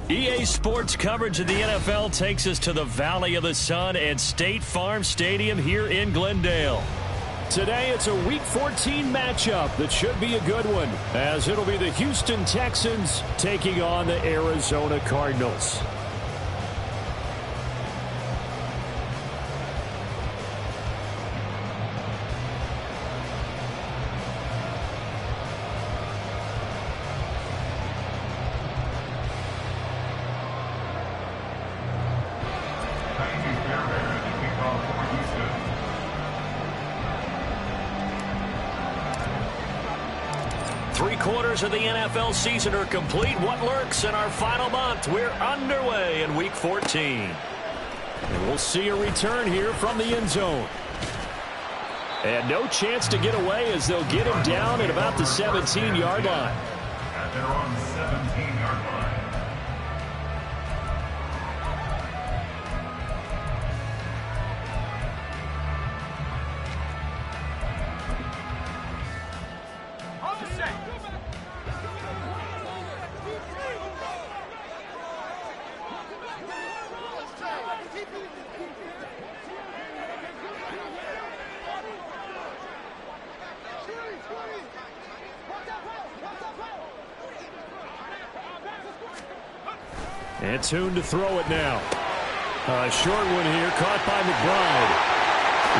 EA Sports coverage of the NFL takes us to the Valley of the Sun at State Farm Stadium here in Glendale. Today, it's a Week 14 matchup that should be a good one, as it'll be the Houston Texans taking on the Arizona Cardinals. Three-quarters of the NFL season are complete. What lurks in our final month? We're underway in Week 14. And we'll see a return here from the end zone. And no chance to get away as they'll get him down at about the 17-yard line. At their own 17-yard line. And Tune to throw it now. A short one here, caught by McBride.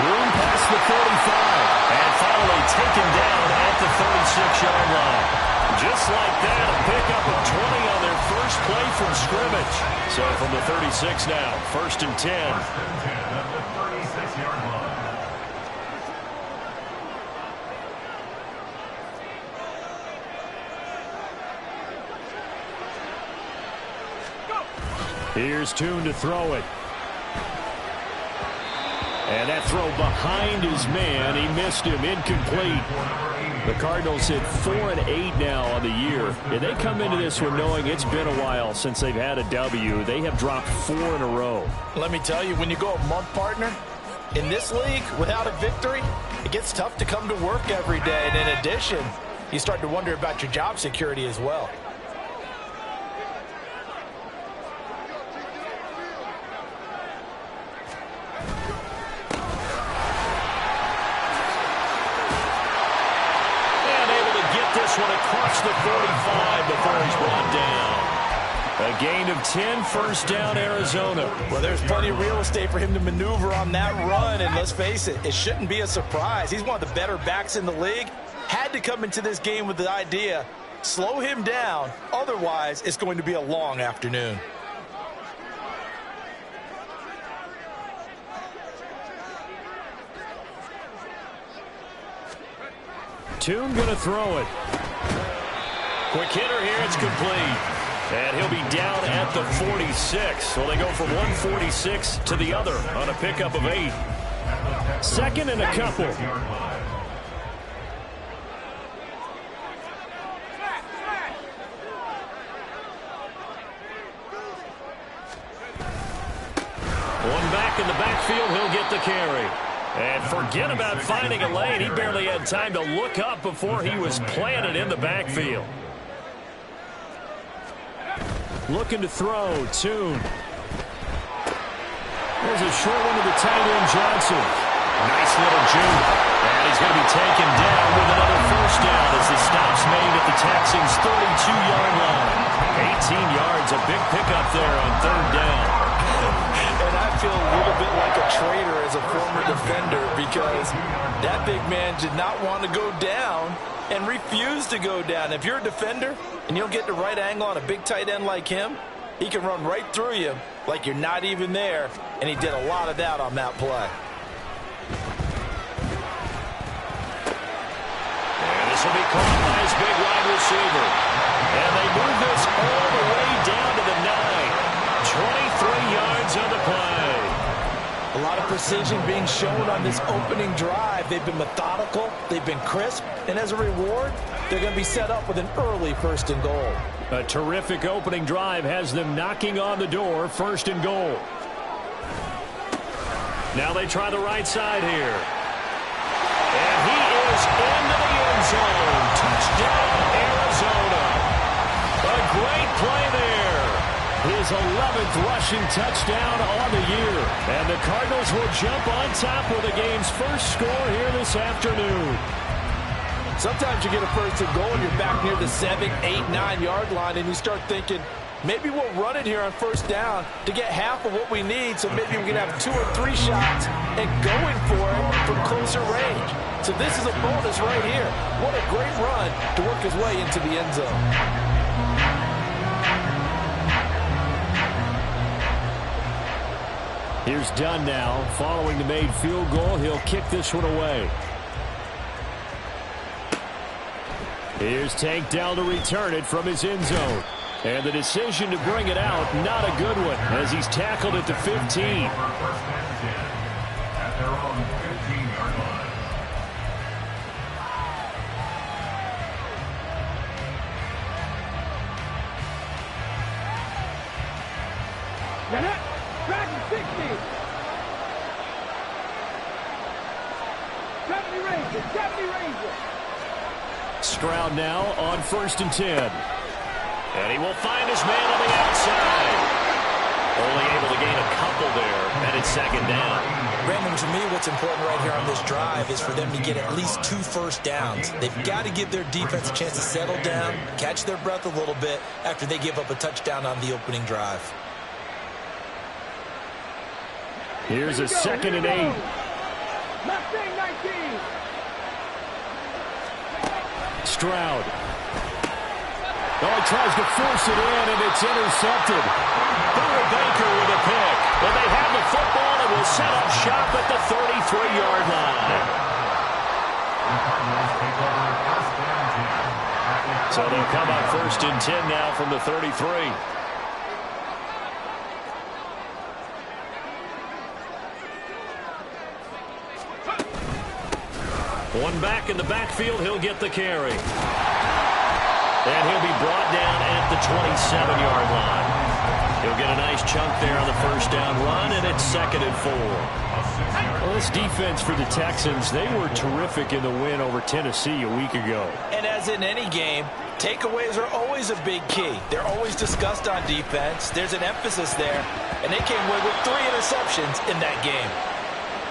Room past the 45. And finally taken down at the 36-yard line. Just like that, a pickup of 20 on their first play from scrimmage. So from the 36 now, 1st and 10. 1st and 10 at the 36-yard line. Here's Tune to throw it. And that throw behind his man. He missed him, incomplete. The Cardinals hit 4-8 now on the year. And they come into this one knowing it's been a while since they've had a W. They have dropped 4 in a row. Let me tell you, when you go a month, partner, in this league, without a victory, it gets tough to come to work every day. And in addition, you start to wonder about your job security as well. One across the 45 before he's brought down. A gain of 10, 1st down, Arizona. Well, there's plenty of real estate for him to maneuver on that run, and let's face it, it shouldn't be a surprise. He's one of the better backs in the league. Had to come into this game with the idea, slow him down, otherwise it's going to be a long afternoon. Tune going to throw it. Quick hitter here, it's complete. And he'll be down at the 46. So they go from 146 to the other on a pickup of 8. 2nd and a couple. One back in the backfield, he'll get the carry. And forget about finding a lane. He barely had time to look up before he was planted in the backfield. Looking to throw, Tune. There's a short one to the tight end, Johnson. Nice little juke. And he's going to be taken down with another 1st down as the stop's made at the Texans' 32-yard line. 18 yards, a big pickup there on 3rd down. And I feel a little bit like a traitor as a former defender because that big man did not want to go down and refused to go down. If you're a defender and you'll get the right angle on a big tight end like him, he can run right through you like you're not even there, and he did a lot of that on that play. And this will be caught by his big wide receiver. And they move this all the way down to the 9. 23 yards on the play. A lot of precision being shown on this opening drive. They've been methodical, they've been crisp, and as a reward, they're going to be set up with an early 1st and goal. A terrific opening drive has them knocking on the door, 1st and goal. Now they try the right side here. And he is into the end zone. Touchdown, Arizona. A great play there. his 11th rushing touchdown on the year. And the Cardinals will jump on top with the game's first score here this afternoon. Sometimes you get a first and goal and you're back near the 7, 8, 9-yard line, and you start thinking, maybe we'll run it here on first down to get half of what we need, so maybe we can have 2 or 3 shots and going for it from closer range. So this is a bonus right here. What a great run to work his way into the end zone. Here's Dunn now. Following the made field goal, he'll kick this one away. Here's Tank down to return it from his end zone. And the decision to bring it out, not a good one, as he's tackled at the 15. First and 10 at their own 15-yard line. Track 60. 70 Rangers, 70 Rangers. Stroud now on 1st and 10. And he will find his man on the outside. Only able to gain a couple there, and it's 2nd down. Brandon, to me, what's important right here on this drive is for them to get at least 2 first downs. They've got to give their defense a chance to settle down, catch their breath a little bit after they give up a touchdown on the opening drive. Here's a 2nd and 8. Mustang 19. Stroud. Oh, he tries to force it in, and it's intercepted. Burr Baker with a pick. And they have the football and will set up shop at the 33-yard line. So they'll come up 1st and 10 now from the 33. One back in the backfield, he'll get the carry. And he'll be brought down at the 27-yard line. He'll get a nice chunk there on the first down run, and it's 2nd and 4. Well, this defense for the Texans, they were terrific in the win over Tennessee a week ago. And as in any game, takeaways are always a big key. They're always discussed on defense. There's an emphasis there, and they came away with 3 interceptions in that game.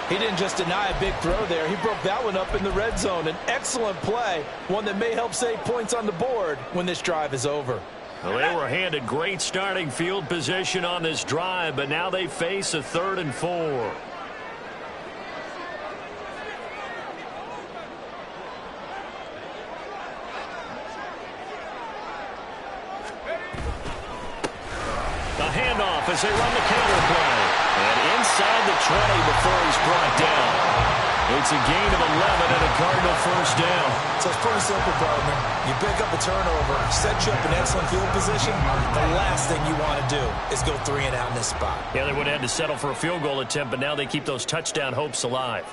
He didn't just deny a big throw there. He broke that one up in the red zone. An excellent play, one that may help save points on the board when this drive is over. Well, they were handed great starting field position on this drive, but now they face a 3rd and 4. The handoff as they run the counter play. And inside the 20 before he's brought down. It's a gain of 11 and a Cardinal first down. So it's pretty simple, partner. You pick up a turnover, set you up in excellent field position. The last thing you want to do is go 3 and out in this spot. Yeah, they would have had to settle for a field goal attempt, but now they keep those touchdown hopes alive.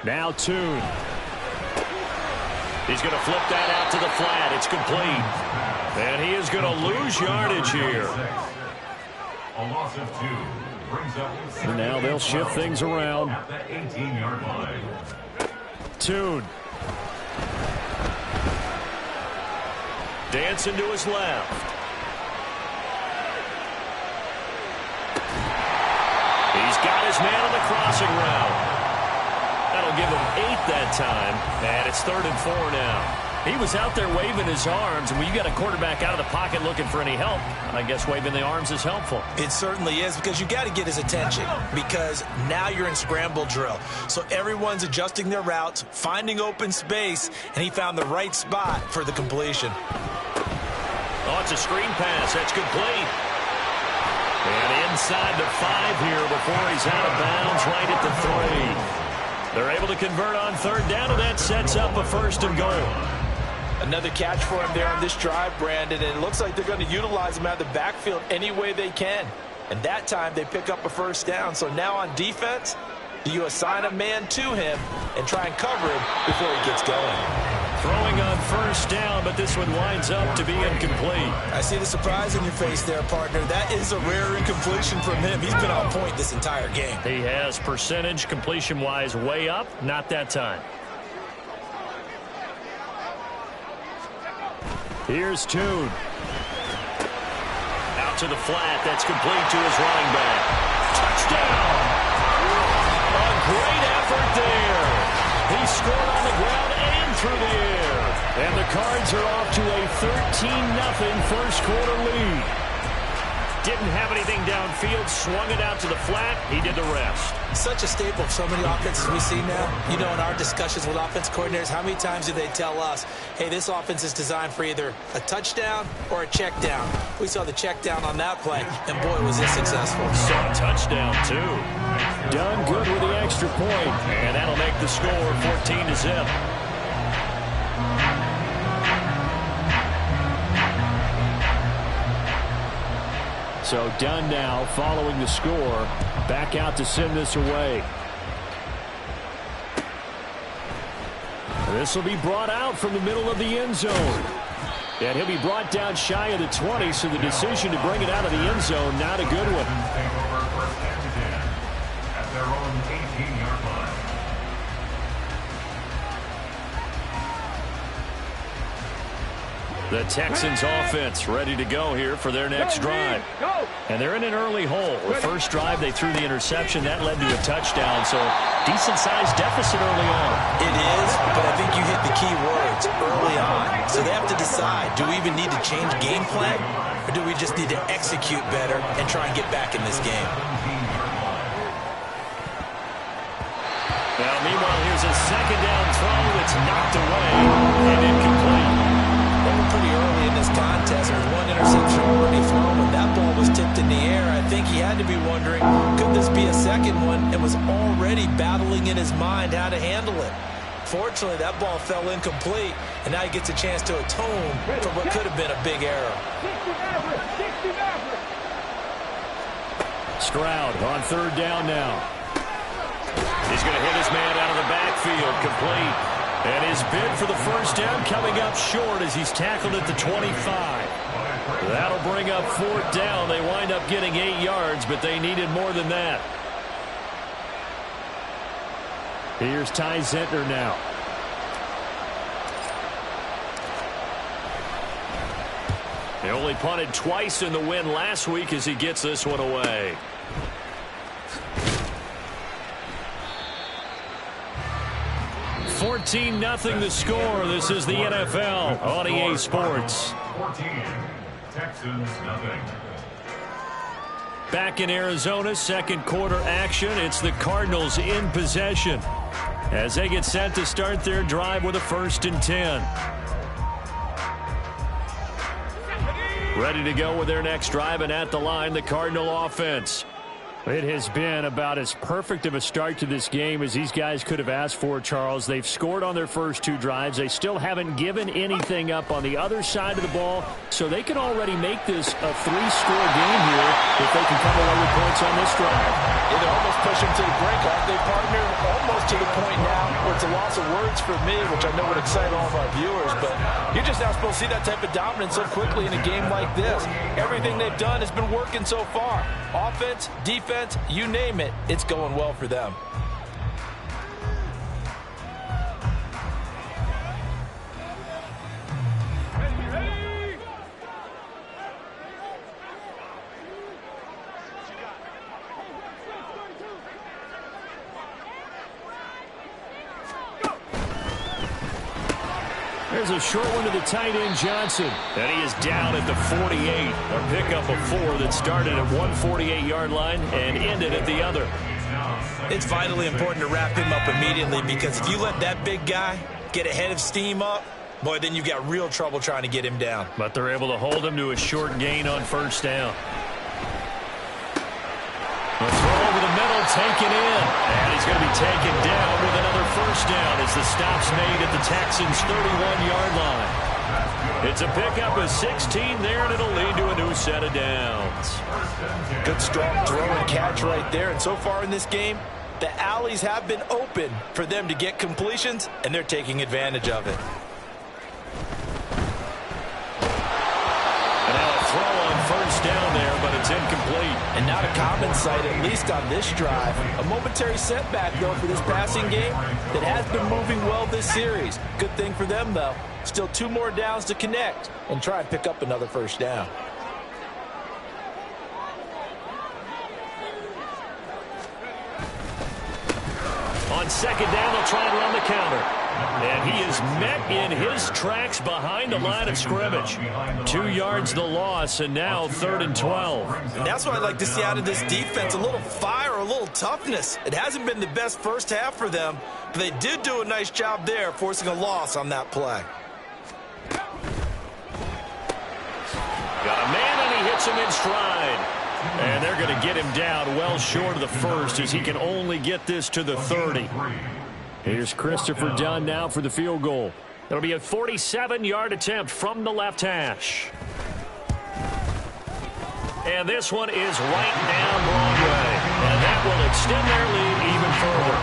Now Tune. He's going to flip that out to the flat. It's complete. And he is going to lose yardage here. A loss of 2 brings up. And now they'll shift things around. At the 18-yard line. Tune. Dancing to his left. He's got his man on the crossing route. That'll give him 8 that time. And it's 3rd and 4 now. He was out there waving his arms, and when you got a quarterback out of the pocket looking for any help, I guess waving the arms is helpful. It certainly is, because you got to get his attention, because now you're in scramble drill. So everyone's adjusting their routes, finding open space, and he found the right spot for the completion. Oh, it's a screen pass. That's complete. And inside the 5 here before he's out of bounds right at the 3. They're able to convert on 3rd down, and that sets up a 1st and goal. Another catch for him there on this drive, Brandon, and it looks like they're going to utilize him out of the backfield any way they can. And that time they pick up a 1st down. So now on defense, do you assign a man to him and try and cover him before he gets going? Throwing on 1st down, but this one winds up to be incomplete. I see the surprise in your face there, partner. That is a rare incompletion from him. He's been on point this entire game. He has percentage completion-wise way up, not that time. Here's Tune. out to the flat. That's complete to his running back. Touchdown! A great effort there. He scored on the ground and through the air. And the Cards are off to a 13-0 first quarter lead. Didn't have anything downfield, swung it out to the flat. He did the rest. Such a staple of so many offenses we see now. You know, in our discussions with offense coordinators, how many times do they tell us, hey, this offense is designed for either a touchdown or a check down. We saw the check down on that play, and boy, was it successful. Saw a touchdown, too. Done good with the extra point, and that'll make the score 14-0. So Dunn now following the score, back out to send this away. This will be brought out from the middle of the end zone. And he'll be brought down shy of the 20, so the decision to bring it out of the end zone, not a good one. At their own 18-yard line. The Texans offense ready to go here for their next drive. And they're in an early hole. The first drive, they threw the interception. That led to a touchdown, so decent-sized deficit early on. It is, but I think you hit the key words, early on. So they have to decide, do we even need to change game plan, or do we just need to execute better and try and get back in this game? Now, meanwhile, here's a second down throw that's knocked away and incomplete. Pretty early in this contest. There was one interception already thrown. When that ball was tipped in the air, I think he had to be wondering, could this be a second one, and was already battling in his mind how to handle it. Fortunately, that ball fell incomplete, and now he gets a chance to atone for what could have been a big error. Stroud on third down now. He's going to hit his man out of the backfield, complete. And his bid for the first down coming up short as he's tackled at the 25. That'll bring up fourth down. They wind up getting 8 yards, but they needed more than that. Here's Ty Zentner now. He only punted twice in the win last week as he gets this one away. $14-0 the score. This is the NFL on EA Sports. 14, Texans nothing. Back in Arizona, second quarter action. It's the Cardinals in possession as they get set to start their drive with a 1st and 10. Ready to go with their next drive, and at the line, the Cardinal offense. It has been about as perfect of a start to this game as these guys could have asked for, Charles. They've scored on their first 2 drives. They still haven't given anything up on the other side of the ball, so they can already make this a 3-score game here if they can come away with points on this drive. Yeah, they're almost pushing to the brink, aren't they, partner? Almost to the point now where it's a loss of words for me, which I know would excite all of our viewers, but you're just not supposed to see that type of dominance so quickly in a game like this. Everything they've done has been working so far. Offense, defense, you name it, it's going well for them. There's a short one to the tight end, Johnson. And he is down at the 48. A pickup of 4 that started at one 48-yard line and ended at the other. It's vitally important to wrap him up immediately, because if you let that big guy get ahead of steam up, boy, then you've got real trouble trying to get him down. But they're able to hold him to a short gain on first down. A throw over the middle, taken in. And he's going to be taken down with another first down as the stop's made at the Texans' 31-yard line. It's a pickup of 16 there, and it'll lead to a new set of downs. Good strong throw and catch right there. And so far in this game, the alleys have been open for them to get completions, and they're taking advantage of it. And now a throw on first down there, but it's incomplete. And not a common sight, at least on this drive. A momentary setback, though, for this passing game that has been moving well this series. Good thing for them, though. Still 2 more downs to connect and try and pick up another first down. On second down, they'll try and run the counter. And he is met in his tracks behind the line of scrimmage. 2 yards the loss, and now 3rd and 12. And that's what I'd like to see out of this defense, a little fire, a little toughness. It hasn't been the best first half for them, but they did do a nice job there, forcing a loss on that play. Got a man, and he hits him in stride. And they're going to get him down well short of the first as he can only get this to the 30. Here's Christopher Dunn now for the field goal. It'll be a 47-yard attempt from the left hash. And this one is right down Broadway. And that will extend their lead even further.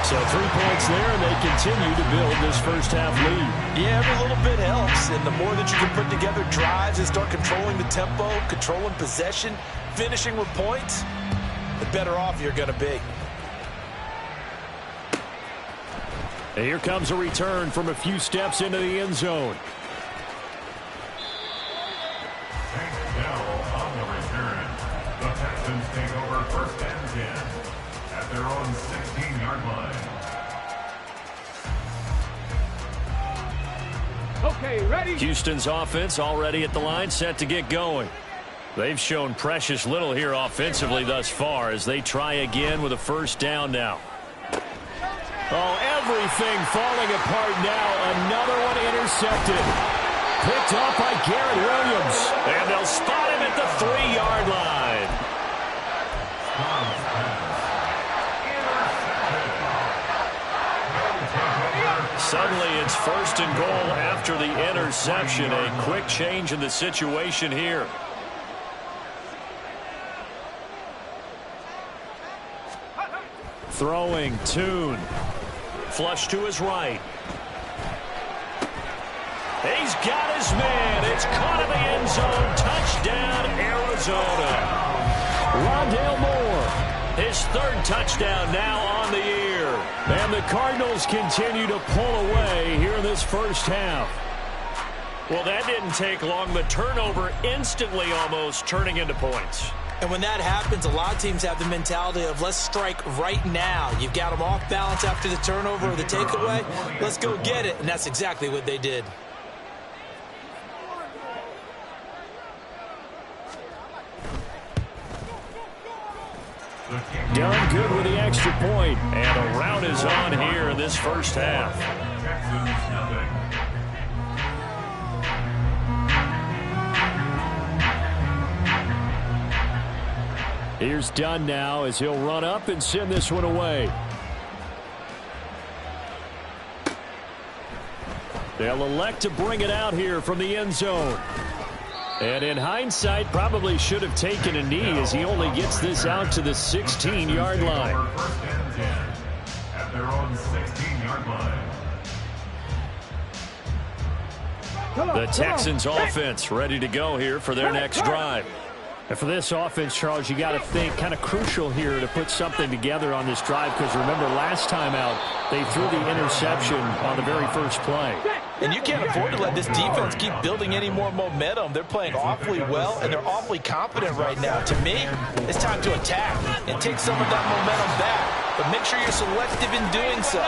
So 3 points there, and they continue to build this first half lead. Yeah, every little bit helps. And the more that you can put together drives and start controlling the tempo, controlling possession, finishing with points, the better off you're going to be. And here comes a return from a few steps into the end zone. Now on the return, the Texans take over 1st and 10 at their own 16-yard line. Okay, ready? Houston's offense already at the line, set to get going. They've shown precious little here offensively thus far as they try again with a 1st down now. Oh, everything falling apart now. Another one intercepted. Picked off by Garrett Williams. And they'll spot him at the 3-yard line. Suddenly it's 1st and goal after the interception. A quick change in the situation here. Throwing, Tune. Flush to his right. He's got his man. It's caught in the end zone. Touchdown, Arizona. Rondale Moore. His 3rd touchdown now on the year. And the Cardinals continue to pull away here in this first half. Well, that didn't take long. The turnover instantly almost turning into points. And when that happens, a lot of teams have the mentality of let's strike right now. You've got them off balance after the turnover or the takeaway. Let's go get it. And that's exactly what they did. Done good with the extra point. And a rout is on here in this first half. Texans nothing. Here's Dunn now as he'll run up and send this one away. They'll elect to bring it out here from the end zone. And in hindsight, probably should have taken a knee as he only gets this out to the 16-yard line. 1st and 10 at their own 16-yard line. The Texans offense ready to go here for their next drive. And for this offense, Charles, you got to think kind of crucial here to put something together on this drive because remember last time out they threw the interception on the very first play. And you can't afford to let this defense keep building any more momentum. They're playing awfully well, and they're awfully confident right now. To me, it's time to attack and take some of that momentum back. But make sure you're selective in doing so.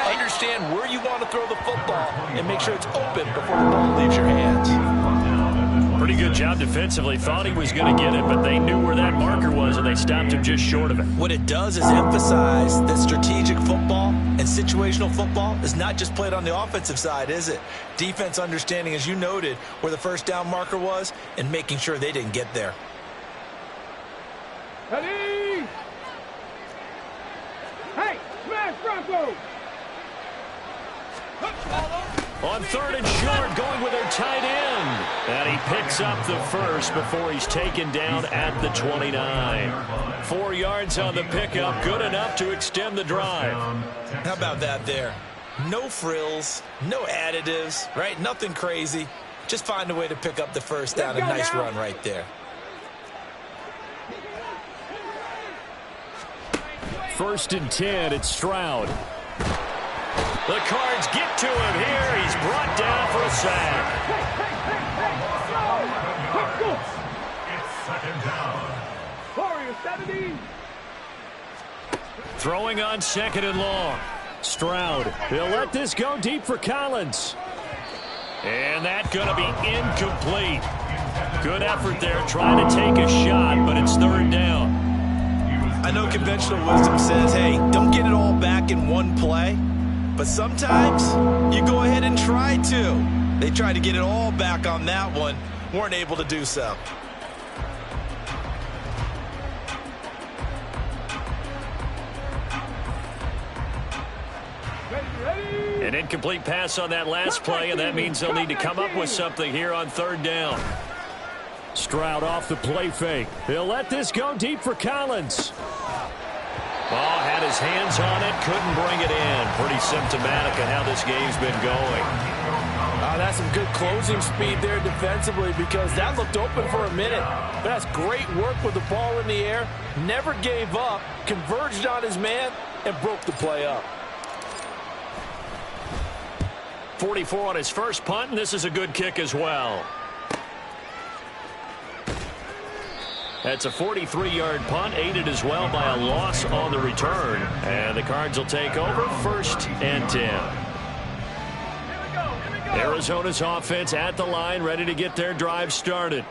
Understand where you want to throw the football and make sure it's open before the ball leaves your hands. Pretty good job defensively. Thought he was going to get it, but they knew where that marker was, and they stopped him just short of it. What it does is emphasize that strategic football and situational football is not just played on the offensive side, is it? Defense understanding, as you noted, where the 1st down marker was and making sure they didn't get there. Ready? Hey, smash Bronco! On 3rd and short, going with their tight end. And he picks up the first before he's taken down at the 29. 4 yards on the pickup, good enough to extend the drive. How about that there? No frills, no additives, right? Nothing crazy. Just find a way to pick up the 1st down. A nice run right there. 1st and 10, it's Stroud. The Cards get to him here. He's brought down for a sack. It's 2nd down. Warriors 70. Throwing on second and long. Stroud. He'll let this go deep for Collins. And that's going to be incomplete. Good effort there trying to take a shot, but it's third down. I know conventional wisdom says, hey, don't get it all back in one play. But sometimes you go ahead and try to. They tried to get it all back on that one. Weren't able to do so. An incomplete pass on that last play, and that means they'll need to come up with something here on third down. Stroud off the play fake. He'll let this go deep for Collins. Ball had his hands on it, couldn't bring it in. Pretty symptomatic of how this game's been going. That's some good closing speed there defensively because that looked open for a minute. But that's great work with the ball in the air. Never gave up, converged on his man, and broke the play up. 44 on his first punt, and this is a good kick as well. That's a 43-yard punt, aided as well by a loss on the return. And the Cards will take over first and 10. Arizona's offense at the line, ready to get their drive started.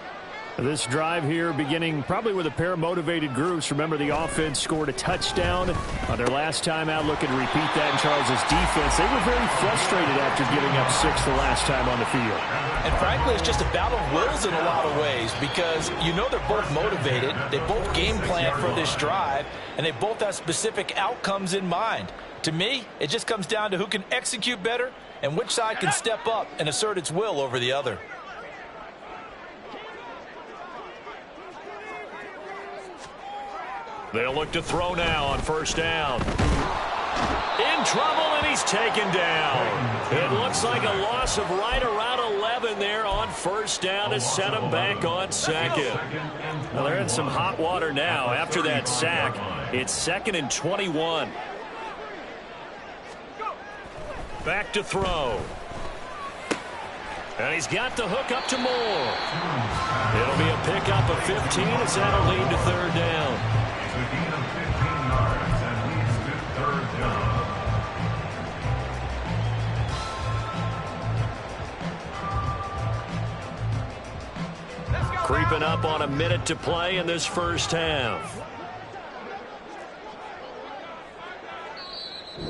This drive here beginning probably with a pair of motivated groups. Remember, the offense scored a touchdown on their last time out. Looking to repeat that in Charles's defense. They were very frustrated after giving up 6 the last time on the field. And frankly, it's just a battle of wills in a lot of ways because you know they're both motivated. They both game plan for this drive, and they both have specific outcomes in mind. To me, it just comes down to who can execute better and which side can step up and assert its will over the other. They'll look to throw now on first down. In trouble, and he's taken down. It looks like a loss of right around 11 there on first down to set him back on second. Well, they're in some hot water now. After that sack, it's 2nd and 21. Back to throw. And he's got the hook up to Moore. It'll be a pickup of 15 as that'll lead to third down. It's a gain of 15 yards and leads to third down. Creeping up on a minute to play in this first half.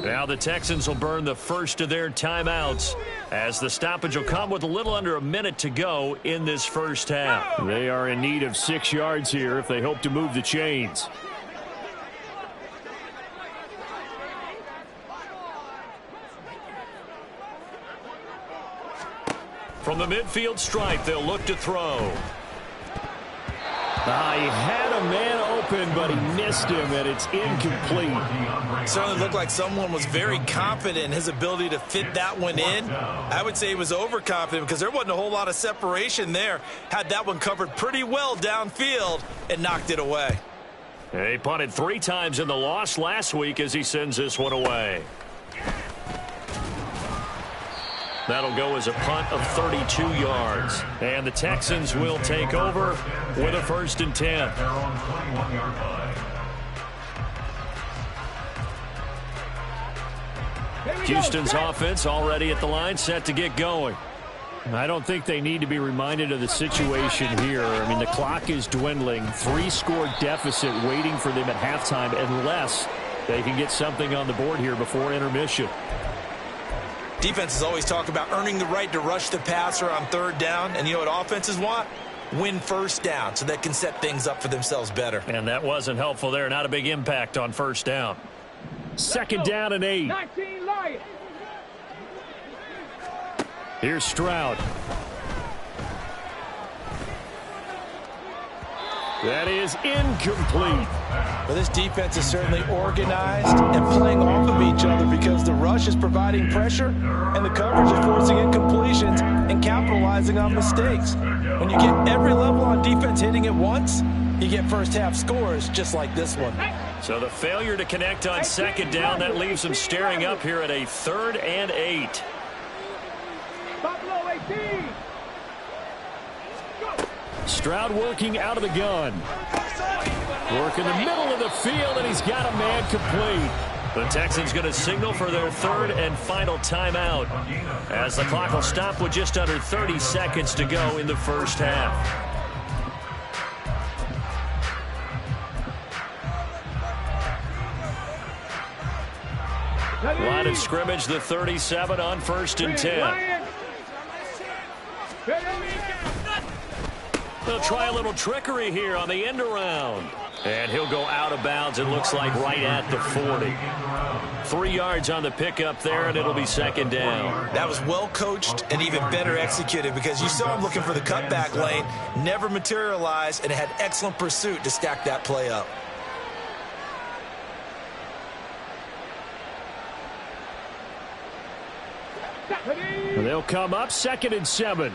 Now the Texans will burn the first of their timeouts as the stoppage will come with a little under a minute to go in this first half. They are in need of 6 yards here if they hope to move the chains. From the midfield stripe, they'll look to throw. He had a man open, but he missed him, and it's incomplete. Certainly looked like someone was very confident in his ability to fit that one in. I would say he was overconfident because there wasn't a whole lot of separation there. Had that one covered pretty well downfield and knocked it away. He punted 3 times in the loss last week as he sends this one away. That'll go as a punt of 32 yards. And the Texans will take over with a 1st and 10. Houston's offense already at the line, set to get going. I don't think they need to be reminded of the situation here. I mean, the clock is dwindling. 3-score deficit waiting for them at halftime unless they can get something on the board here before intermission. Defenses always talk about earning the right to rush the passer on third down. And you know what offenses want? Win first down so they can set things up for themselves better. And that wasn't helpful there. Not a big impact on first down. 2nd down and 8. 19 Lions. Here's Stroud. That is incomplete. Well, this defense is certainly organized and playing off of each other because the rush is providing pressure and the coverage is forcing incompletions and capitalizing on mistakes. When you get every level on defense hitting at once, you get first half scores just like this one. So the failure to connect on 2nd down, that leaves them staring up here at a 3rd and 8. Buffalo 18. Stroud working out of the gun. Work in the middle of the field, and he's got a man complete. The Texans going to signal for their third and final timeout as the clock will stop with just under 30 seconds to go in the first half. Line of scrimmage, the 37 on 1st and 10. They'll try a little trickery here on the end around. And he'll go out of bounds, it looks like, right at the 40. 3 yards on the pickup there, and it'll be second down. That was well coached and even better executed because you saw him looking for the cutback lane, never materialized, and had excellent pursuit to stack that play up. They'll come up 2nd and 7.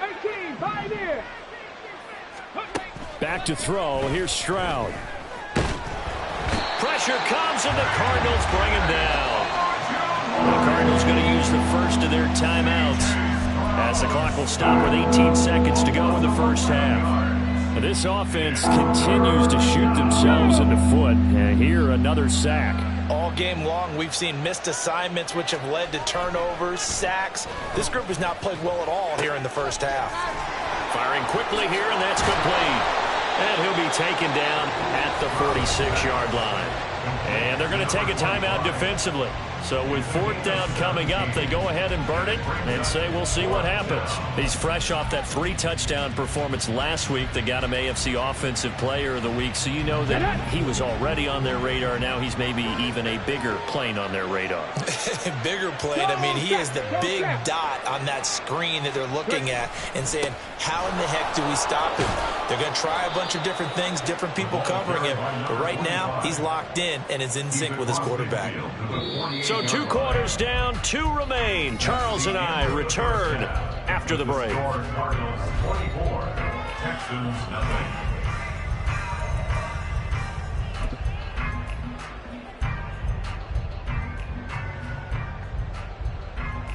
18, by there. Back to throw. Here's Stroud. Pressure comes, and the Cardinals bring him down. The Cardinals going to use the first of their timeouts as the clock will stop with 18 seconds to go in the first half. And this offense continues to shoot themselves in the foot. And here, another sack. All game long, we've seen missed assignments which have led to turnovers, sacks. This group has not played well at all here in the first half. Firing quickly here, and that's complete. And he'll be taken down at the 46-yard line. And they're going to take a timeout defensively. So with 4th down coming up, they go ahead and burn it and say we'll see what happens. He's fresh off that 3-touchdown performance last week that got him AFC Offensive Player of the Week. So you know that he was already on their radar. Now he's maybe even a bigger plane on their radar. Bigger plane. I mean, he is the big dot on that screen that they're looking at and saying, how in the heck do we stop him? They're going to try a bunch of different things, different people covering him. But right now, he's locked in and is in sync with his quarterback. So 2 quarters down, 2 remain. Charles and I return after the break. Cardinals 24, Texans nothing.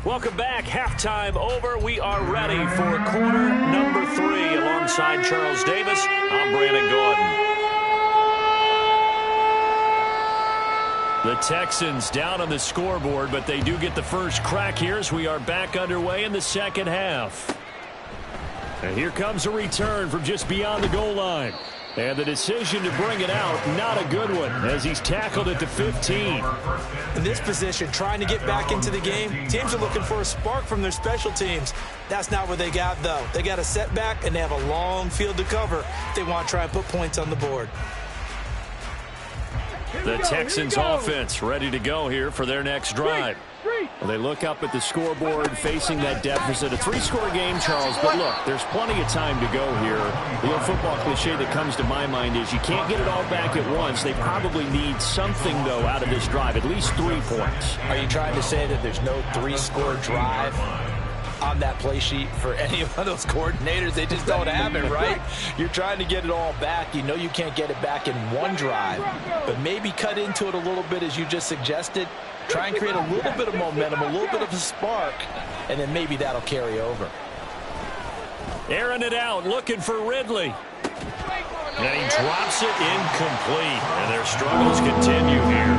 Welcome back. Halftime over. We are ready for quarter number 3. Alongside Charles Davis, I'm Brandon Gordon. The Texans down on the scoreboard, but they do get the first crack here as we are back underway in the second half. And here comes a return from just beyond the goal line. And the decision to bring it out, not a good one, as he's tackled at the 15. In this position, trying to get back into the game, teams are looking for a spark from their special teams. That's not what they got, though. They got a setback, and they have a long field to cover if they want to try and put points on the board. The Texans offense ready to go here for their next drive. Well, they look up at the scoreboard facing that deficit. A 3-score game, Charles, but look, there's plenty of time to go here. The old football cliche that comes to my mind is you can't get it all back at once. They probably need something, though, out of this drive, at least 3 points. Are you trying to say that there's no 3-score drive on that play sheet for any of those coordinators? They just don't have it, right? You're trying to get it all back. You know you can't get it back in one drive, but maybe cut into it a little bit as you just suggested. Try and create a little bit of momentum, a little bit of a spark, and then maybe that'll carry over. Airing it out, looking for Ridley. And he drops it incomplete, and their struggles continue here.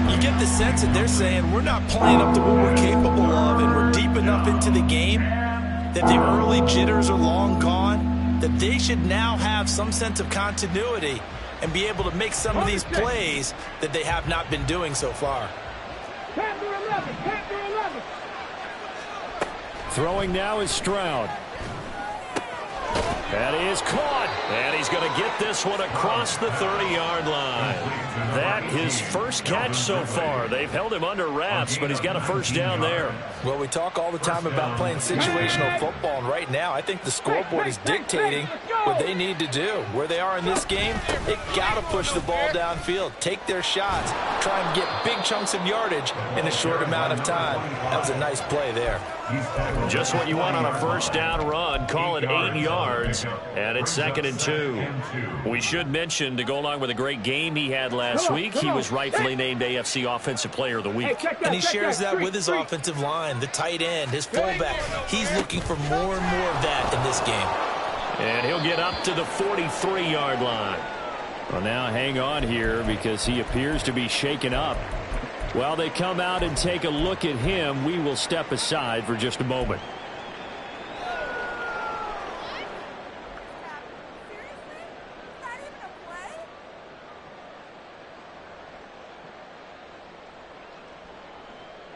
You get the sense that they're saying we're not playing up to what we're capable of, and we're deep enough into the game that the early jitters are long gone, that they should now have some sense of continuity and be able to make some of these plays that they have not been doing so far. Throwing now is Stroud. That is caught, and he's going to get this one across the 30-yard line. That his first catch so far. They've held him under wraps, but he's got a first down there. Well, we talk all the time about playing situational football, and right now I think the scoreboard is dictating what they need to do. Where they are in this game, they got to push the ball downfield, take their shots, try and get big chunks of yardage in a short amount of time. That was a nice play there. Just what you want on a first down run. Call it 8 yards, and it's 2nd and 2. We should mention, to go along with a great game he had last week, he was rightfully named AFC Offensive Player of the Week. And he shares that with his offensive line, the tight end, his fullback. He's looking for more and more of that in this game. And he'll get up to the 43-yard line. Well, now hang on here because he appears to be shaken up. While they come out and take a look at him, we will step aside for just a moment.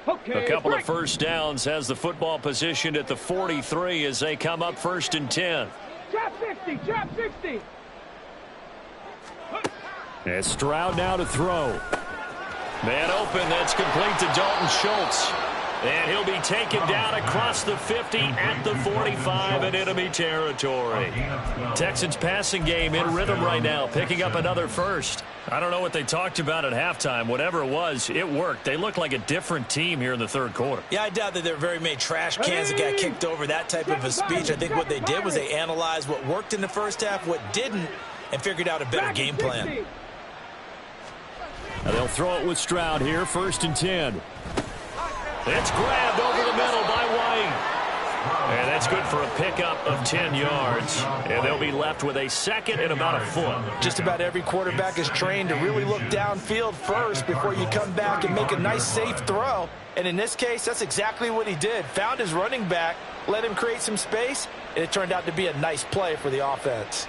Okay, a couple of first downs has the football positioned at the 43 as they come up 1st and 10. Drop 50, drop 50. And Stroud now to throw. Man open, that's complete to Dalton Schultz. And he'll be taken down across the 50 at the 45 in enemy territory. Texans passing game in rhythm right now, picking up another first. I don't know what they talked about at halftime. Whatever it was, it worked. They look like a different team here in the third quarter. Yeah, I doubt that there were very many trash cans that got kicked over, that type of a speech. I think what they did was they analyzed what worked in the first half, what didn't, and figured out a better game plan. Now they'll throw it with Stroud here, 1st and 10. It's grabbed over the middle by White. And that's good for a pickup of 10 yards. And they'll be left with a second and about a foot. Just about every quarterback is trained to really look downfield first before you come back and make a nice, safe throw. And in this case, that's exactly what he did. Found his running back, let him create some space, and it turned out to be a nice play for the offense.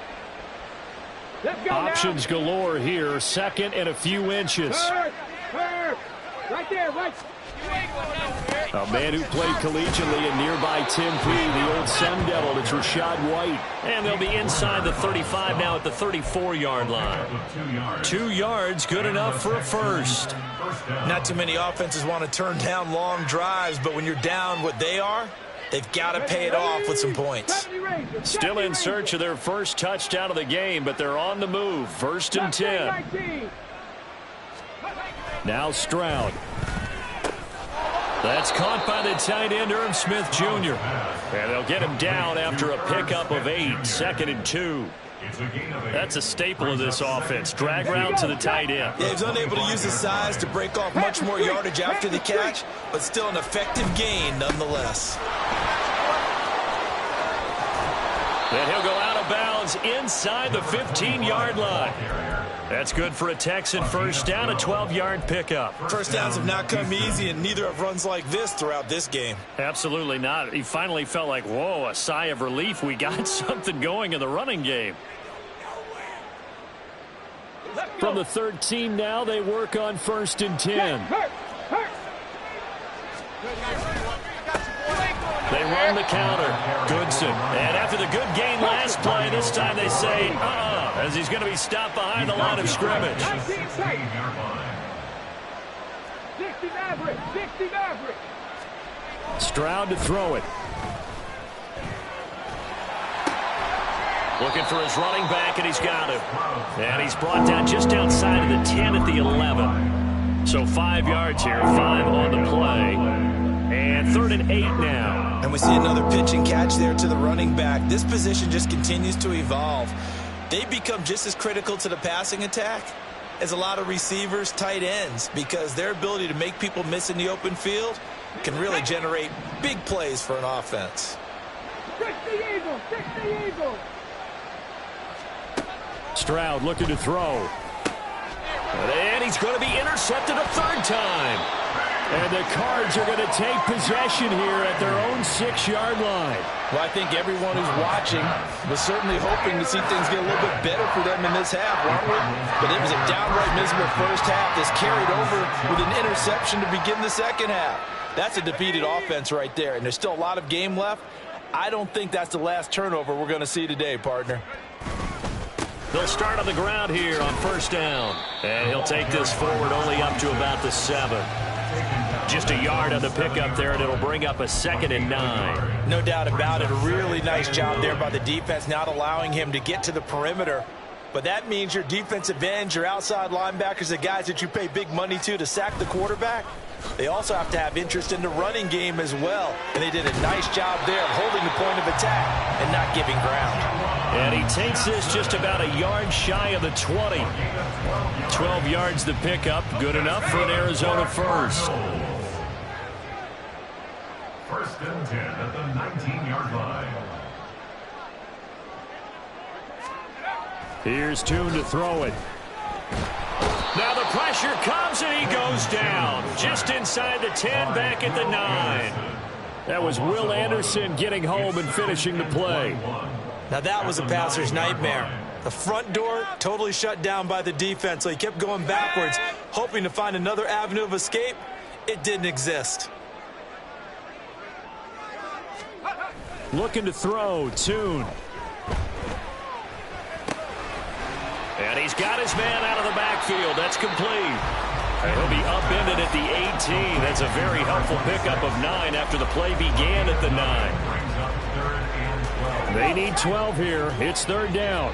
Options galore here, 2nd and a few inches. Right there, right. A man who played collegiately in nearby Tempe, the old Sun Devil, it's Rachaad White. And they'll be inside the 35 now at the 34-yard line. 2 yards, good enough for a first. Not too many offenses want to turn down long drives, but when you're down what they are, they've got to pay it off with some points. Still in search of their first touchdown of the game, but they're on the move. 1st and 10. Now Stroud. That's caught by the tight end, Irv Smith Jr. And they'll get him down after a pickup of 8, 2nd and 2. That's a staple of this offense. Drag route to the tight end. Yeah, he's unable to use his size to break off much more yardage after the catch, but still an effective gain nonetheless. Then he'll go out of bounds inside the 15-yard line. That's good for a Texan first down, a 12-yard pickup. First downs have not come easy, and neither have runs like this throughout this game. Absolutely not. He finally felt like, whoa, a sigh of relief. We got something going in the running game. From the 13 now, they work on 1st and 10. They run the counter. Goodson. And after the good gain last play, this time they say, as he's going to be stopped behind the line of scrimmage. 60 Maverick. Stroud to throw it. Looking for his running back, and he's got him. And he's brought down just outside of the 10 at the 11. So 5 yards here, 5 on the play. And 3rd and 8 now. And we see another pitch and catch there to the running back. This position just continues to evolve. They become just as critical to the passing attack as a lot of receivers, tight ends, because their ability to make people miss in the open field can really generate big plays for an offense. 60 Eagles. Stroud looking to throw. And he's going to be intercepted a 3rd time. And the Cards are going to take possession here at their own 6-yard line. Well, I think everyone who's watching was certainly hoping to see things get a little bit better for them in this half, weren't we? But it was a downright miserable first half that's carried over with an interception to begin the second half. That's a defeated offense right there, and there's still a lot of game left. I don't think that's the last turnover we're going to see today, partner. They'll start on the ground here on 1st down. And he'll take this forward only up to about the 7. Just a yard on the pickup there, and it'll bring up a 2nd and 9. No doubt about it. A really nice job there by the defense, not allowing him to get to the perimeter. But that means your defensive ends, your outside linebackers, the guys that you pay big money to sack the quarterback, they also have to have interest in the running game as well. And they did a nice job there of holding the point of attack and not giving ground. And he takes this just about a yard shy of the 20. 12 yards the pickup. Good enough for an Arizona first. 1st and 10 at the 19-yard line. Here's Tune to throw it. Now the pressure comes and he goes down. Just inside the 10, back at the 9. That was Will Anderson getting home and finishing the play. Now that was a passer's nightmare. The front door totally shut down by the defense, so he kept going backwards, hoping to find another avenue of escape. It didn't exist. Looking to throw, Tune. And he's got his man out of the backfield. That's complete. And he'll be upended at the 18. That's a very helpful pickup of 9 after the play began at the 9. They need 12 here. It's third down.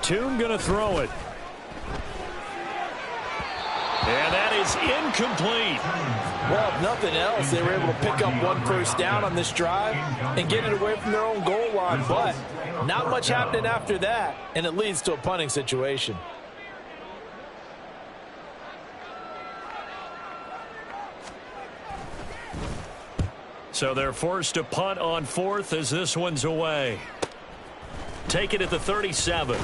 Tune gonna throw it. And that is incomplete. Well, if nothing else, they were able to pick up 1 first down on this drive and get it away from their own goal line. But not much happening after that, and it leads to a punting situation. So they're forced to punt on 4th as this one's away. Take it at the 37.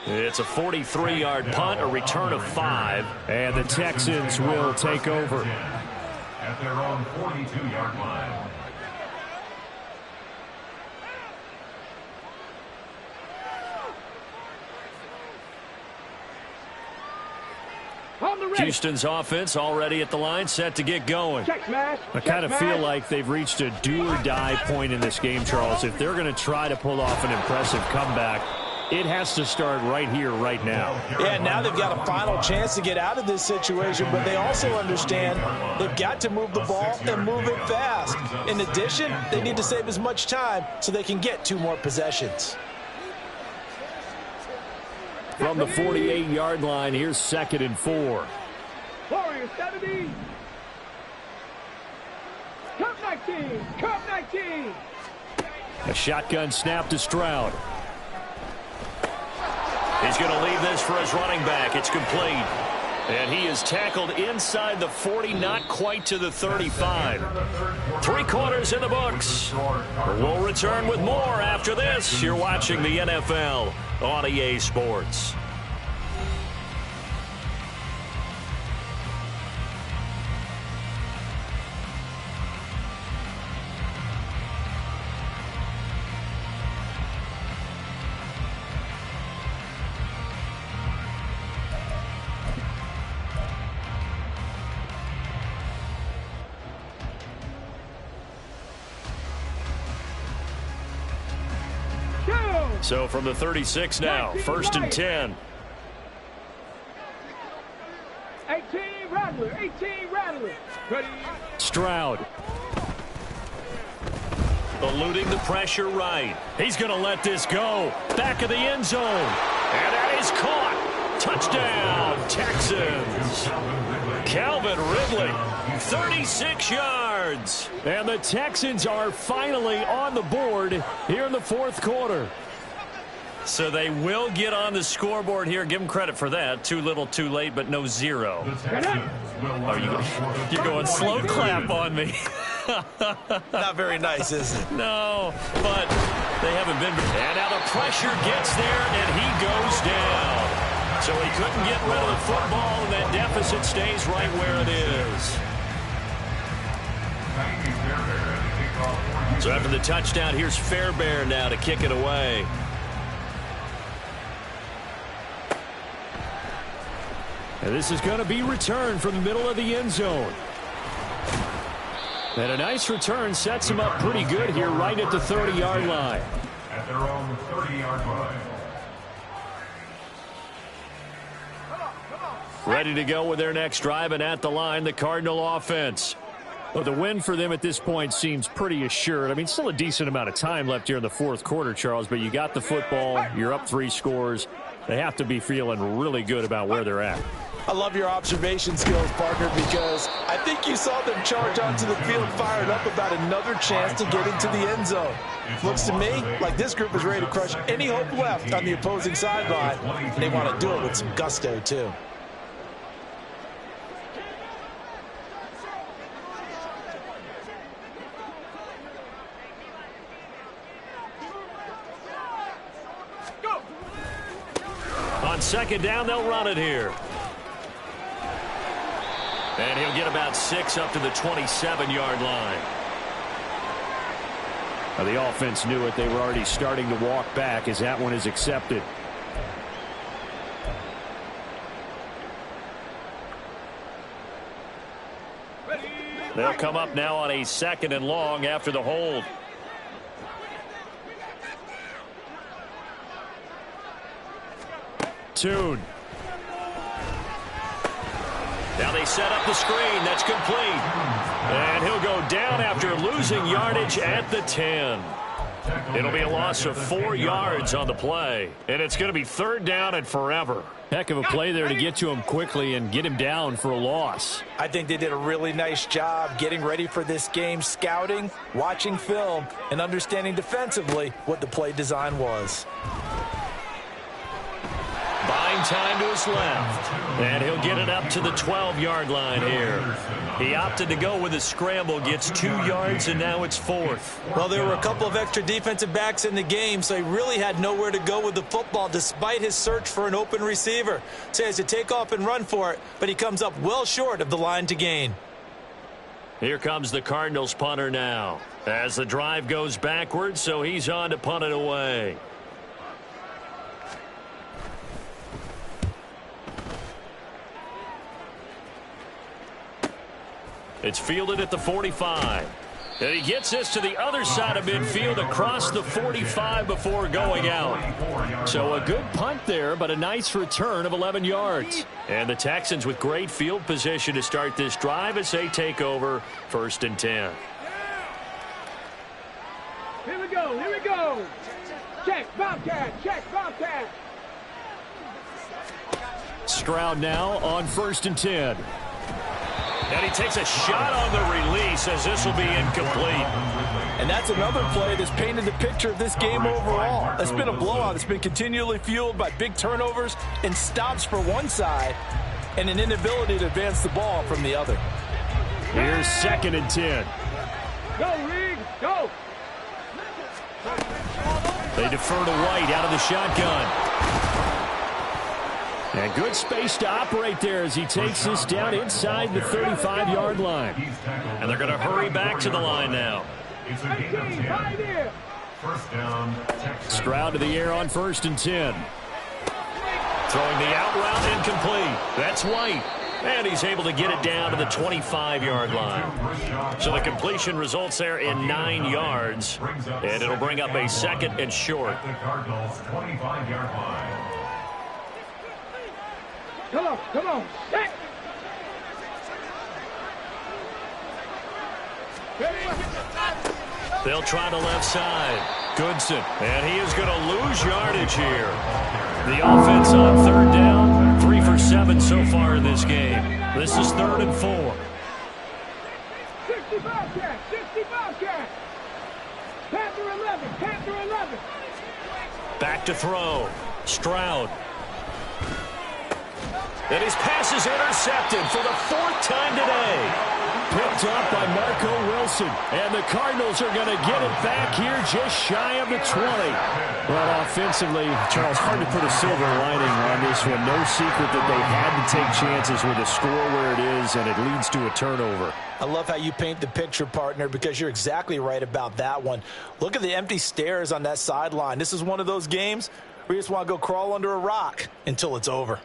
It's a 43-yard punt, a return of 5, and the Texans will take over. At their own 42-yard line. Houston's offense already at the line, set to get going. I kind of feel like they've reached a do-or-die point in this game, Charles. If they're going to try to pull off an impressive comeback, it has to start right here, right now. Yeah, now they've got a final chance to get out of this situation, but they also understand they've got to move the ball and move it fast. In addition, they need to save as much time so they can get 2 more possessions. From the 48-yard line, here's 2nd and 4. Warriors 70. Cup 19. Cup 19. A shotgun snap to Stroud. He's going to leave this for his running back. It's complete. And he is tackled inside the 40, not quite to the 35. 3 quarters in the books. We'll return with more after this. You're watching the NFL on EA Sports. So from the 36 now, 1st and 10. 18 Rattler, 18 Rattler. Ready. Stroud. Eluding the pressure right. He's going to let this go. Back of the end zone. And that is caught. Touchdown, Texans. Calvin Ridley, 36 yards. And the Texans are finally on the board here in the 4th quarter. So they will get on the scoreboard here. Give them credit for that. Too little, too late, but no 0. You're going slow clap on me. Not very nice, is it? No, but they haven't been. And now the pressure gets there, and he goes down. So he couldn't get rid of the football, and that deficit stays right where it is. So after the touchdown, here's Fairbairn now to kick it away. And this is going to be returned from the middle of the end zone. And a nice return sets him up pretty good here right at the 30-yard line. At their own 30-yard line. Ready to go with their next drive, and at the line, the Cardinal offense. Well, the win for them at this point seems pretty assured. I mean, still a decent amount of time left here in the 4th quarter, Charles, but you got the football, you're up 3 scores. They have to be feeling really good about where they're at. I love your observation skills, partner, because I think you saw them charge onto the field fired up about another chance to get into the end zone. Looks to me like this group is ready to crush any hope left on the opposing sideline. They want to do it with some gusto, too. On second down, they'll run it here. And he'll get about 6 up to the 27-yard line. Now, the offense knew it. They were already starting to walk back as that one is accepted. They'll come up now on a 2nd and long after the hold. Tune. Now they set up the screen. That's complete. And he'll go down after losing yardage at the 10. It'll be a loss of 4 yards on the play. And it's going to be 3rd down and forever. Heck of a play there to get to him quickly and get him down for a loss. I think they did a really nice job getting ready for this game, scouting, watching film, and understanding defensively what the play design was. Buying time to his left. And he'll get it up to the 12-yard line here. He opted to go with a scramble, gets 2 yards, and now it's 4th. Well, there were a couple of extra defensive backs in the game, so he really had nowhere to go with the football despite his search for an open receiver. So he has to take off and run for it, but he comes up well short of the line to gain. Here comes the Cardinals punter now. As the drive goes backwards, so he's on to punt it away. It's fielded at the 45. And he gets this to the other side of midfield across the 45 before going out. So a good punt there, but a nice return of 11 yards. And the Texans with great field position to start this drive as they take over 1st and 10. Here we go, here we go. Check, Bobcat, check, Bobcat. Stroud now on 1st and 10. And he takes a shot on the release as this will be incomplete. And that's another play that's painted the picture of this game overall. It's been a blowout. It's been continually fueled by big turnovers and stops for one side and an inability to advance the ball from the other. Here's 2nd and 10. Go, Reed, go. They defer to White out of the shotgun. And good space to operate there as he takes this down inside the 35-yard line. And they're going to hurry back to the line now. 18, right here. 1st down, Texans. Stroud to the air on 1st and 10. Throwing the out route incomplete. That's White. And he's able to get it down to the 25-yard line. So the completion results there in 9 yards. And it'll bring up a 2nd and short. The Cardinals' 25-yard line. Come on, set. They'll try the left side. Goodson. And he is going to lose yardage here. The offense on 3rd down. 3 for 7 so far in this game. This is 3rd and 4. 60 Bobcat, 60 Bobcat. Panther 11, Panther 11. Back to throw. Stroud. And his pass is intercepted for the 4th time today. Picked up by Marco Wilson. And the Cardinals are going to get it back here just shy of the 20. Well, offensively, Charles, hard to put a silver lining on this one. No secret that they had to take chances with a score where it is, and it leads to a turnover. I love how you paint the picture, partner, because you're exactly right about that one. Look at the empty stares on that sideline. This is one of those games where you just want to go crawl under a rock until it's over.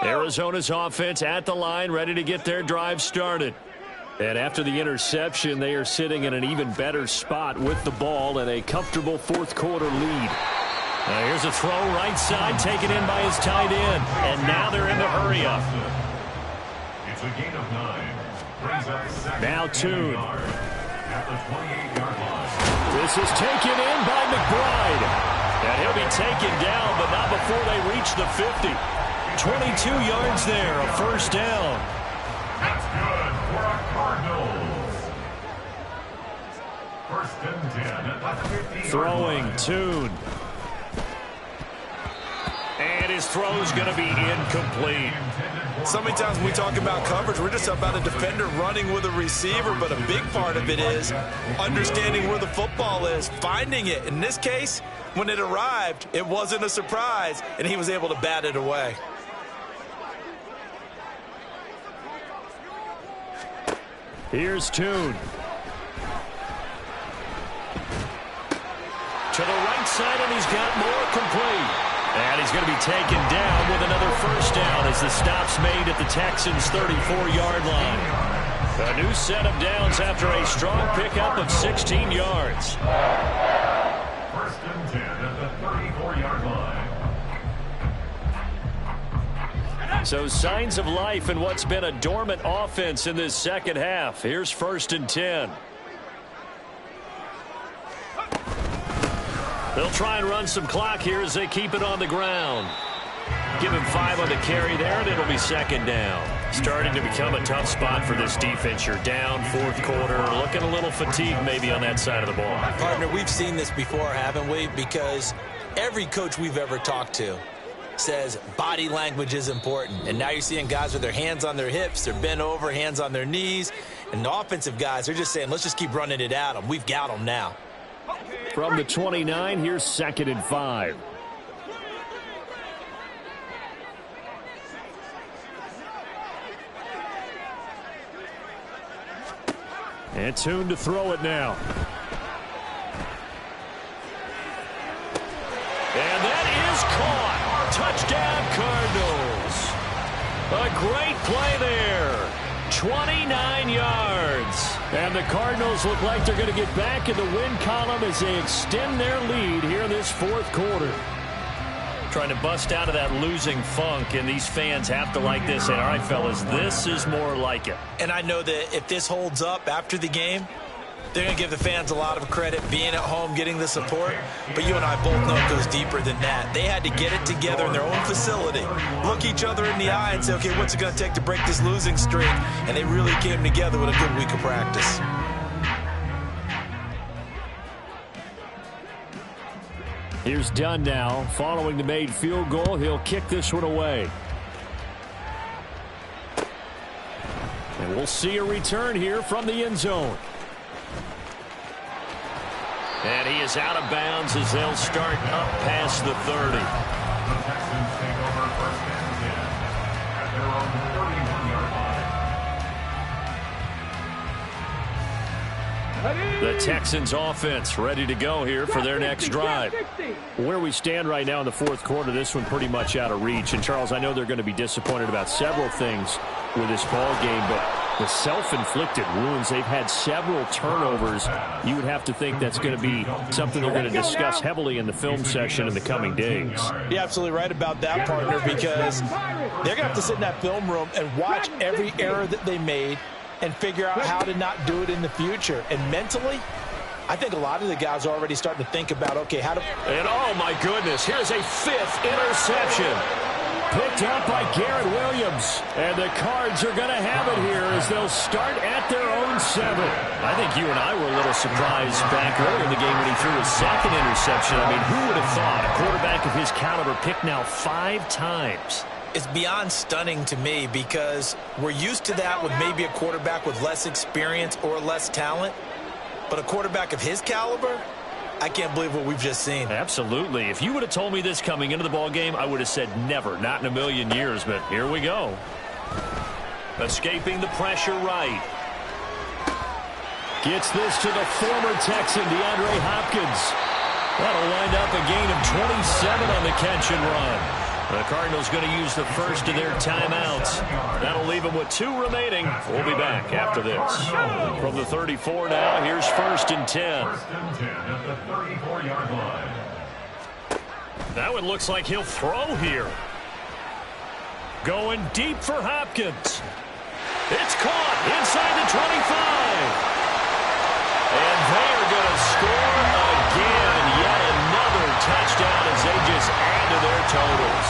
Arizona's offense at the line, ready to get their drive started. And after the interception, they are sitting in an even better spot with the ball and a comfortable 4th quarter lead. Now here's a throw right side, taken in by his tight end. And now they're in the hurry up. It's a gain of 9. Brings up 2nd Now Tune. at the 28-yard line. This is taken in by McBride. And he'll be taken down, but not before they reach the 50. 22 yards there, a 1st down. That's good for our Cardinals. 1st and 10 at the 50. Throwing, Tune. And his throw's going to be incomplete. So many times when we talk about coverage, we're just about a defender running with a receiver, but a big part of it is understanding where the football is, finding it. In this case, When it arrived, it wasn't a surprise, and he was able to bat it away. Here's Tune. To the right side, and he's got more complete. And he's going to be taken down with another first down as the stop's made at the Texans' 34-yard line. A new set of downs after a strong pickup of 16 yards. First and 10 at the 34-yard line. So signs of life in what's been a dormant offense in this second half. Here's first and 10. They'll try and run some clock here as they keep it on the ground. Give him 5 on the carry there, and it'll be second down. Starting to become a tough spot for this defense. You're down fourth quarter, looking a little fatigued maybe on that side of the ball. Partner, we've seen this before, haven't we? Because every coach we've ever talked to says body language is important. And now you're seeing guys with their hands on their hips, they're bent over, hands on their knees. And the offensive guys, they're just saying, let's just keep running it at them. We've got them now. From the 29, here's second and 5. And Tune to throw it now. And that is caught. Touchdown, Cardinals. A great play there. 29 yards. And the Cardinals look like they're going to get back in the win column as they extend their lead here in this fourth quarter. Trying to bust out of that losing funk, and these fans have to like this. And all right, fellas, this is more like it. And I know that if this holds up after the game, they're going to give the fans a lot of credit being at home, getting the support. But you and I both know it goes deeper than that. They had to get it together in their own facility, look each other in the eye and say, okay, what's it going to take to break this losing streak? And they really came together with a good week of practice. Here's Dunn now. Following the made field goal, he'll kick this one away. And we'll see a return here from the end zone. And he is out of bounds as they'll start up past the 30. The Texans take over first and 10 at their own 31-yard line. The Texans offense ready to go here for their next drive. Where we stand right now in the fourth quarter, this one pretty much out of reach. And, Charles, I know they're going to be disappointed about several things with this ball game, but the self-inflicted wounds, they've had several turnovers. You would have to think that's going to be something they're going to discuss heavily in the film session in the coming days. You're absolutely right about that, partner, because they're going to have to sit in that film room and watch every error that they made and figure out how to not do it in the future. And mentally, I think a lot of the guys are already starting to think about, okay, how to... And, oh, my goodness, here's a 5th interception. Picked up by Garrett Williams. And the Cards are going to have it here as they'll start at their own 7. I think you and I were a little surprised back earlier in the game when he threw his 2nd interception. I mean, who would have thought a quarterback of his caliber picked now 5 times? It's beyond stunning to me because we're used to that with maybe a quarterback with less experience or less talent. But a quarterback of his caliber, I can't believe what we've just seen. Absolutely. If you would have told me this coming into the ball game, I would have said never, not in a million years. But here we go. Escaping the pressure right. Gets this to the former Texan, DeAndre Hopkins. That'll wind up a gain of 27 on the catch and run. The Cardinals going to use the first of their timeouts. That'll leave them with 2 remaining. We'll be back after this. From the 34 now, here's first and 10. First and 10 at the 34-yard line. That one looks like he'll throw here. Going deep for Hopkins. It's caught inside the 25. And they are going to score again. Yet another touchdown as they just add to their totals.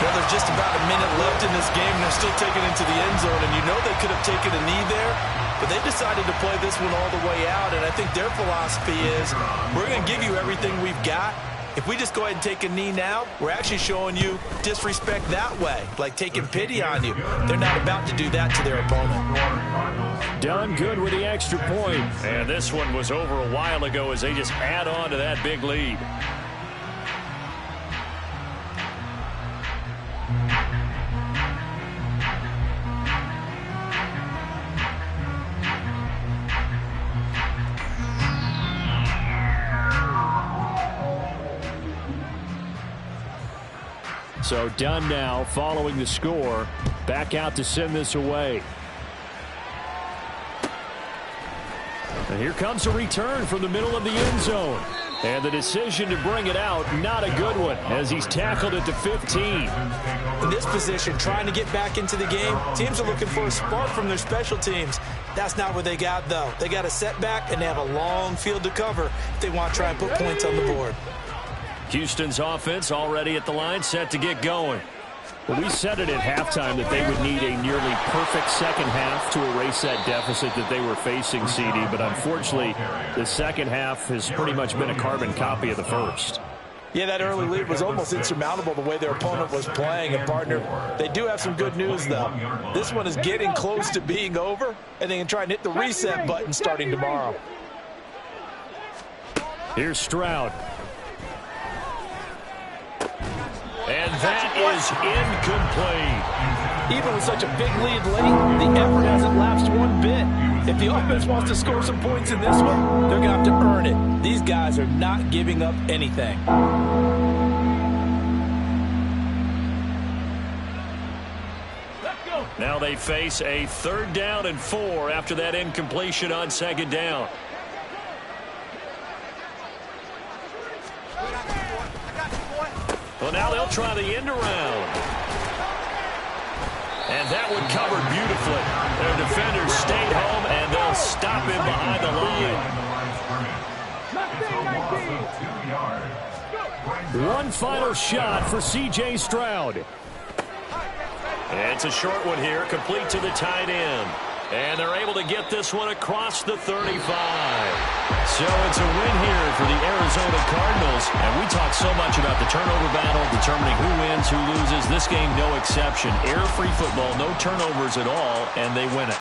Well, there's just about a minute left in this game, and they're still taking it to the end zone. And you know they could have taken a knee there, but they decided to play this one all the way out. And I think their philosophy is, we're going to give you everything we've got. If we just go ahead and take a knee now, we're actually showing you disrespect that way, like taking pity on you. They're not about to do that to their opponent. Done good with the extra point. And this one was over a while ago as they just add on to that big lead. So done now following the score. Back out to send this away. And here comes a return from the middle of the end zone. And the decision to bring it out, not a good one, as he's tackled at the 15. In this position, trying to get back into the game, teams are looking for a spark from their special teams. That's not what they got, though. They got a setback, and they have a long field to cover if they want to try and put points on the board. Houston's offense already at the line, set to get going. Well, we said it at halftime that they would need a nearly perfect second half to erase that deficit that they were facing, CD. But unfortunately, the second half has pretty much been a carbon copy of the first. Yeah, that early lead was almost insurmountable the way their opponent was playing. And, partner, they do have some good news, though. This one is getting close to being over, and they can try and hit the reset button starting tomorrow. Here's Stroud. And that is incomplete. Even with such a big lead late, the effort hasn't lapsed one bit. If the offense wants to score some points in this one, they're going to have to earn it. These guys are not giving up anything. Now they face a 3rd down and 4 after that incompletion on 2nd down. Well, now they'll try the end around. And that one covered beautifully. Their defenders stayed home, and they'll stop him behind the line. One final shot for C.J. Stroud. It's a short one here, complete to the tight end. And they're able to get this one across the 35. So it's a win here for the Arizona Cardinals. And we talk so much about the turnover battle, determining who wins, who loses. This game, no exception. Air-free football, no turnovers at all, and they win it.